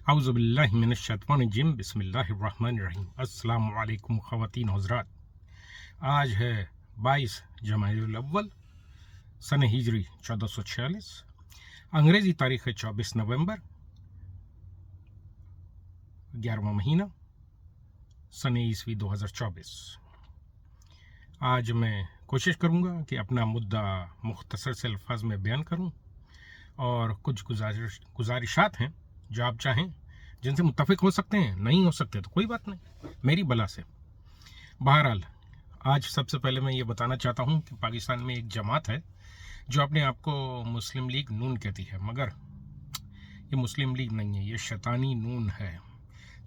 اعوذ باللہ من الشیطان الرجیم بسم اللہ الرحمن الرحیم۔ السلام علیکم خواتین و حضرات۔ آج ہے 22 جمادی الاول سن ہجری 1446، انگریزی تاریخ ہے 24 نومبر 11واں مہینہ سن عیسوی 2024۔ آج میں کوشش کروں گا کہ اپنا مدعا مختصر سے الفاظ میں بیان کروں اور کچھ گزارشات ہیں جو آپ چاہیں جن سے متفق ہو سکتے ہیں، نہیں ہو سکتے تو کوئی بات نہیں، میری بلا سے۔ بہرحال آج سب سے پہلے میں یہ بتانا چاہتا ہوں کہ پاکستان میں ایک جماعت ہے جو اپنے آپ کو مسلم لیگ نون کہتی ہے، مگر یہ مسلم لیگ نہیں ہے، یہ شیطانی نون ہے۔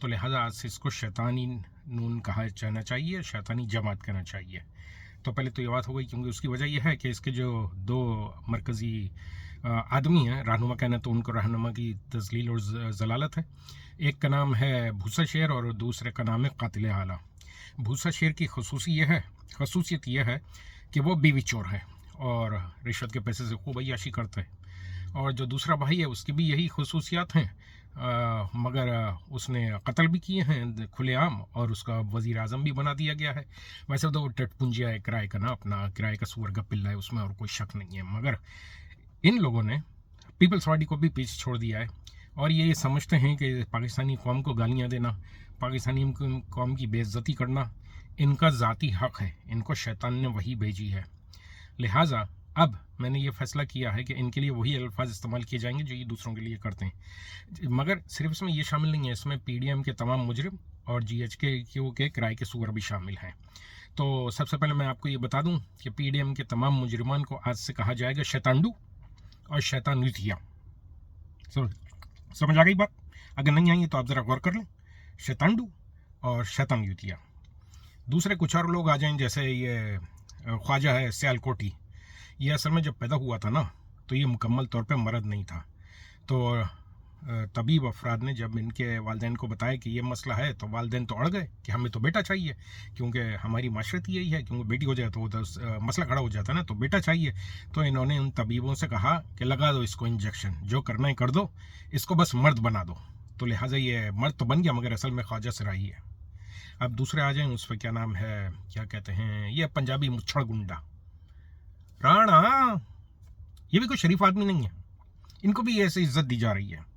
تو لہٰذا آج سے اس کو شیطانی نون کہا جانا چاہیے، شیطانی جماعت کہنا چاہیے۔ تو پہلے تو یہ بات ہو گئی، کیونکہ اس کی وجہ یہ ہے کہ اس کے جو دو مرکزی آدمی ہیں، رہنما کہنا تو ان کو رہنما کی تذلیل اور ضلالت ہے۔ ایک کا نام ہے بھوسا شیر اور دوسرے کا نام ہے قاتل اعلیٰ۔ بھوسا شیر کی خصوصیت یہ ہے کہ وہ بیوی چور ہے اور رشوت کے پیسے سے خوب عیاشی کرتا ہے، اور جو دوسرا بھائی ہے اس کی بھی یہی خصوصیات ہیں، مگر اس نے قتل بھی کیے ہیں کھلے عام، اور اس کا وزیر اعظم بھی بنا دیا گیا ہے۔ ویسے تو وہ ٹٹ پنجیا ہے، کرائے کا نا اپنا کرائے کا سور کا پلہ ہے، اس میں اور کوئی شک نہیں ہے، مگر ان لوگوں نے پیپلز پارٹی کو بھی پیچھے چھوڑ دیا ہے، اور یہ سمجھتے ہیں کہ پاکستانی قوم کو گالیاں دینا، پاکستانی قوم کی بے عزتی کرنا ان کا ذاتی حق ہے، ان کو شیطان نے وہی بھیجی ہے۔ لہٰذا اب میں نے یہ فیصلہ کیا ہے کہ ان کے لیے وہی الفاظ استعمال کیے جائیں گے جو یہ دوسروں کے لیے کرتے ہیں، مگر صرف اس میں یہ شامل نہیں ہے، اس میں پی ڈی ایم کے تمام مجرم اور جی ایچ کیو کے کرائے کے سور بھی شامل ہیں۔ تو سب سے پہلے میں آپ کو یہ بتا دوں کہ پی ڈی ایم کے تمام مجرمان کو آج سے کہا جائے گا شیطانڈو اور شیطان یوتھیا۔ سمجھ آ گئی بات؟ اگر نہیں آئی ہے تو آپ ذرا غور کر لیں، شیطانڈو اور شیطان یوتھیا۔ دوسرے کچھ اور لوگ آ جائیں، جیسے یہ خواجہ ہے سیال کوٹی، یہ اصل میں جب پیدا ہوا تھا نا تو یہ مکمل طور پہ مرد نہیں تھا، تو طبیب افراد نے جب ان کے والدین کو بتایا کہ یہ مسئلہ ہے تو والدین تو اڑ گئے کہ ہمیں تو بیٹا چاہیے، کیونکہ ہماری معاشرت یہی ہے، کیونکہ بیٹی ہو جائے تو وہ مسئلہ کھڑا ہو جاتا ہے نا، تو بیٹا چاہیے۔ تو انہوں نے ان طبیبوں سے کہا کہ لگا دو اس کو انجیکشن، جو کرنا ہے کر دو، اس کو بس مرد بنا دو۔ تو لہٰذا یہ مرد تو بن گیا، مگر اصل میں خواجہ سرائی ہے۔ اب دوسرے آ جائیں، اس پہ کیا نام ہے، کیا کہتے ہیں، یہ پنجابی مچھڑ گنڈا رانا، یہ بھی کوئی شریف آدمی نہیں ہے، ان کو بھی ایسے عزت دی جا رہی ہے۔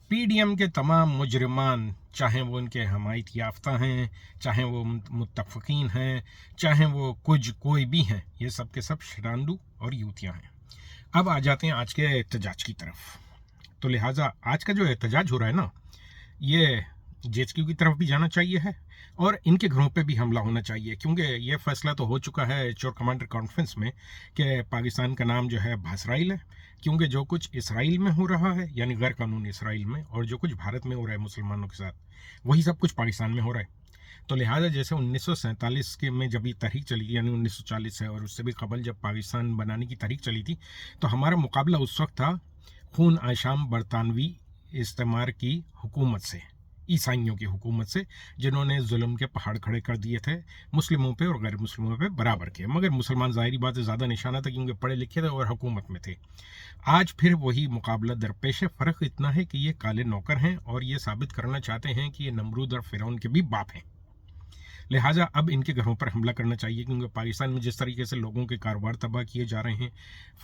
پی ڈی ایم کے تمام مجرمان، چاہیں وہ ان کے حمایت یافتہ ہیں، چاہیں وہ متفقین ہیں، چاہیں وہ کوئی بھی ہیں، یہ سب کے سب شیطانڈو اور یوتھیا ہیں۔ اب آ جاتے ہیں آج کے احتجاج کی طرف۔ تو لہٰذا آج کا جو احتجاج ہو رہا ہے نا، یہ جے ایچ کیو کی طرف بھی جانا چاہیے ہے اور ان کے گھروں پہ بھی حملہ ہونا چاہیے، کیونکہ یہ فیصلہ تو ہو چکا ہے چور کمانڈر کانفرنس میں کہ پاکستان کا نام جو ہے بھاسرائیل ہے، کیونکہ جو کچھ اسرائیل میں ہو رہا ہے، یعنی غیر قانونی اسرائیل میں، اور جو کچھ بھارت میں ہو رہا ہے مسلمانوں کے ساتھ، وہی سب کچھ پاکستان میں ہو رہا ہے۔ تو لہٰذا جیسے 1947 میں جب یہ تحریک چلی تھی، یعنی 1940 سے، اور اس سے بھی قبل جب پاکستان بنانے کی تحریک چلی تھی، تو ہمارا مقابلہ اس وقت تھا خون آشام برطانوی استعمار کی حکومت سے، عیسائیوں کی حکومت سے، جنہوں نے ظلم کے پہاڑ کھڑے کر دیے تھے مسلموں پہ اور غیر مسلموں پہ برابر کے، مگر مسلمان ظاہری بات ہے زیادہ نشانہ تھا، کیونکہ پڑھے لکھے تھے اور حکومت میں تھے۔ آج پھر وہی مقابلہ درپیش ہے، فرق اتنا ہے کہ یہ کالے نوکر ہیں اور یہ ثابت کرنا چاہتے ہیں کہ یہ نمرود اور فرعون کے بھی باپ ہیں۔ لہٰذا اب ان کے گھروں پر حملہ کرنا چاہیے، کیونکہ پاکستان میں جس طریقے سے لوگوں کے کاروبار تباہ کیے جا رہے ہیں،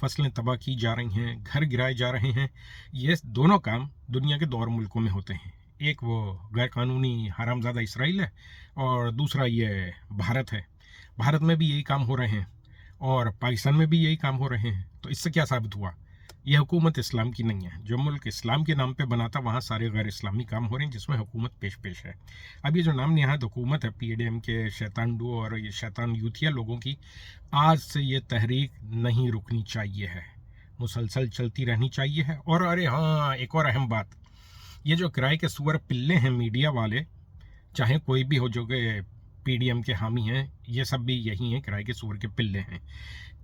فصلیں تباہ کی جا رہی ہیں، گھر گرائے جا رہے ہیں، یہ دونوں کام دنیا کے 2 ملکوں میں ہوتے ہیں، ایک وہ غیر قانونی حرام زادہ اسرائیل ہے اور دوسرا یہ بھارت ہے۔ بھارت میں بھی یہی کام ہو رہے ہیں اور پاکستان میں بھی یہی کام ہو رہے ہیں، تو اس سے کیا ثابت ہوا؟ یہ حکومت اسلام کی نہیں ہے۔ جو ملک اسلام کے نام پہ بنا تھا وہاں سارے غیر اسلامی کام ہو رہے ہیں، جس میں حکومت پیش ہے۔ اب یہ جو نام نہاد حکومت ہے پی ڈی ایم کے شیطانڈو اور یہ شیطان یوتھیا لوگوں کی، آج سے یہ تحریک نہیں رکنی چاہیے ہے، مسلسل چلتی رہنی چاہیے ہے۔ اور ارے ہاں، ایک اور اہم بات، یہ جو کرائے کے سور پلے ہیں میڈیا والے، چاہے کوئی بھی ہو جو کہ پی ڈی ایم کے حامی ہیں، یہ سب بھی یہی ہیں، کرائے کے سور کے پلے ہیں،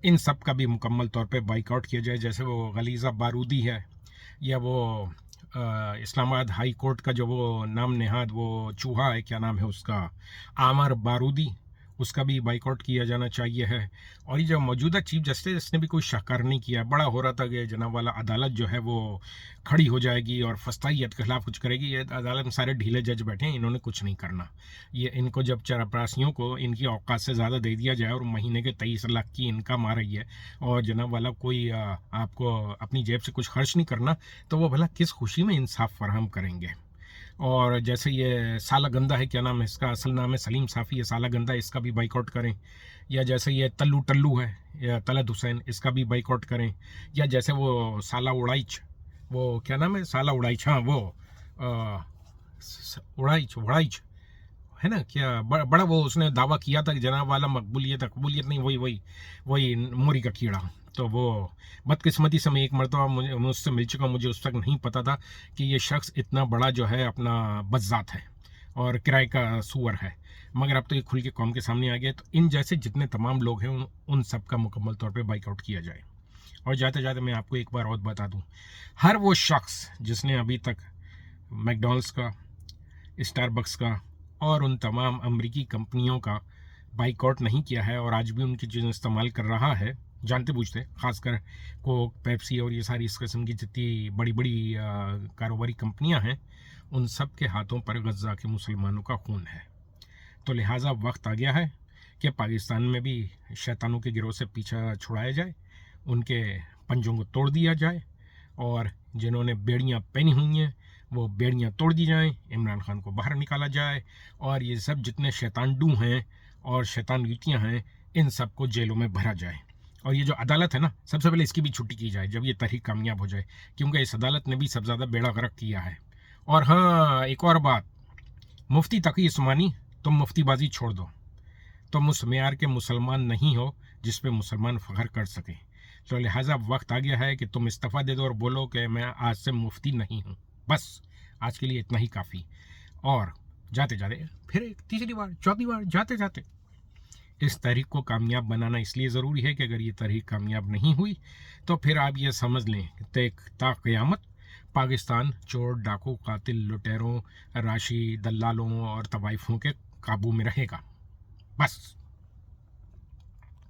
ان سب کا بھی مکمل طور پہ بائیک آؤٹ کیا جائے۔ جیسے وہ غلیظہ بارودی ہے، یا وہ اسلام آباد ہائی کورٹ کا جو وہ نام نہاد وہ چوہا ہے، کیا نام ہے اس کا، عامر بارودی، اس کا بھی بائیکاٹ کیا جانا چاہیے ہے. اور یہ جو موجودہ چیف جسٹس نے بھی کوئی شاہکار نہیں کیا. بڑا ہو رہا تھا کہ جناب والا عدالت جو ہے وہ کھڑی ہو جائے گی اور فسطائیت کے خلاف کچھ کرے گی. یہ عدالت میں سارے ڈھیلے جج بیٹھے ہیں, انہوں نے کچھ نہیں کرنا. یہ ان کو جب چرپراسیوں کو ان کی اوقات سے زیادہ دے دیا جائے اور مہینے کے 23 لاکھ کی انکم آ رہی ہے اور جناب والا کوئی آپ کو اپنی جیب سے کچھ خرچ نہیں کرنا, تو وہ بھلا کس خوشی میں انصاف فراہم کریں گے. اور جیسے یہ سالہ گندا ہے, کیا نام ہے اس کا, اصل نام ہے سلیم صافی, ہے سالہ گندا, اس کا بھی بائیکاٹ کریں. یا جیسے یہ ٹلو ہے یا طلعت حسین, اس کا بھی بائیکاٹ کریں. یا جیسے وہ سالہ اڑائچ, وہ کیا نام ہے, سالہ اڑائچ, ہاں وہ اڑائچ ہے نا, کیا بڑا وہ اس نے دعویٰ کیا تھا کہ جناب والا مقبولیت نہیں, وہی موری کا کیڑا. تو وہ بدقسمتی سے میں ایک مرتبہ مجھ سے مل چکا, مجھے اس وقت نہیں پتا تھا کہ یہ شخص اتنا بڑا جو ہے اپنا بذات ہے اور کرائے کا سور ہے, مگر اب تو یہ کھل کے قوم کے سامنے آ گیا. تو ان جیسے جتنے تمام لوگ ہیں ان سب کا مکمل طور پہ بائیک آؤٹ کیا جائے. اور جاتے جاتے میں آپ کو ایک بار اور بتا دوں, ہر وہ شخص جس نے ابھی تک میک ڈونلڈس کا, اسٹار بکس کا اور ان تمام امریکی کمپنیوں کا بائیکاٹ نہیں کیا ہے اور آج بھی ان کی چیزیں استعمال کر رہا ہے جانتے بوجھتے, خاص کر کوک, پیپسی اور یہ ساری اس قسم کی جتنی بڑی بڑی کاروباری کمپنیاں ہیں, ان سب کے ہاتھوں پر غزہ کے مسلمانوں کا خون ہے. تو لہٰذا وقت آ گیا ہے کہ پاکستان میں بھی شیطانوں کے گروہ سے پیچھا چھڑایا جائے, ان کے پنجوں کو توڑ دیا جائے, اور جنہوں نے بیڑیاں پہنی ہوئی ہیں وہ بیڑیاں توڑ دی جائیں, عمران خان کو باہر نکالا جائے, اور یہ سب جتنے شیطان ہیں اور شیطان یوتیاں ہیں ان سب کو جیلوں میں بھرا جائے. اور یہ جو عدالت ہے نا, سب سے پہلے اس کی بھی چھٹی کی جائے جب یہ تحریک کامیاب ہو جائے, کیونکہ اس عدالت نے بھی سب زیادہ بیڑا غرق کیا ہے. اور ہاں ایک اور بات, مفتی تقی عثمانی, تم مفتی بازی چھوڑ دو, تم اس معیار کے مسلمان نہیں ہو جس پہ مسلمان فخر کر سکیں. تو لہٰذا وقت آ گیا ہے کہ تم استعفیٰ دے دو اور بولو کہ میں آج سے مفتی نہیں ہوں. بس آج کے لیے اتنا ہی کافی. اور جاتے جاتے پھر ایک تیسری بار, چوتھی بار, جاتے جاتے اس تحریک کو کامیاب بنانا اس لیے ضروری ہے کہ اگر یہ تحریک کامیاب نہیں ہوئی تو پھر آپ یہ سمجھ لیں کہ تا قیامت پاکستان چور, ڈاکو, قاتل, لٹیروں, راشی, دلالوں اور طوائفوں کے قابو میں رہے گا. بس.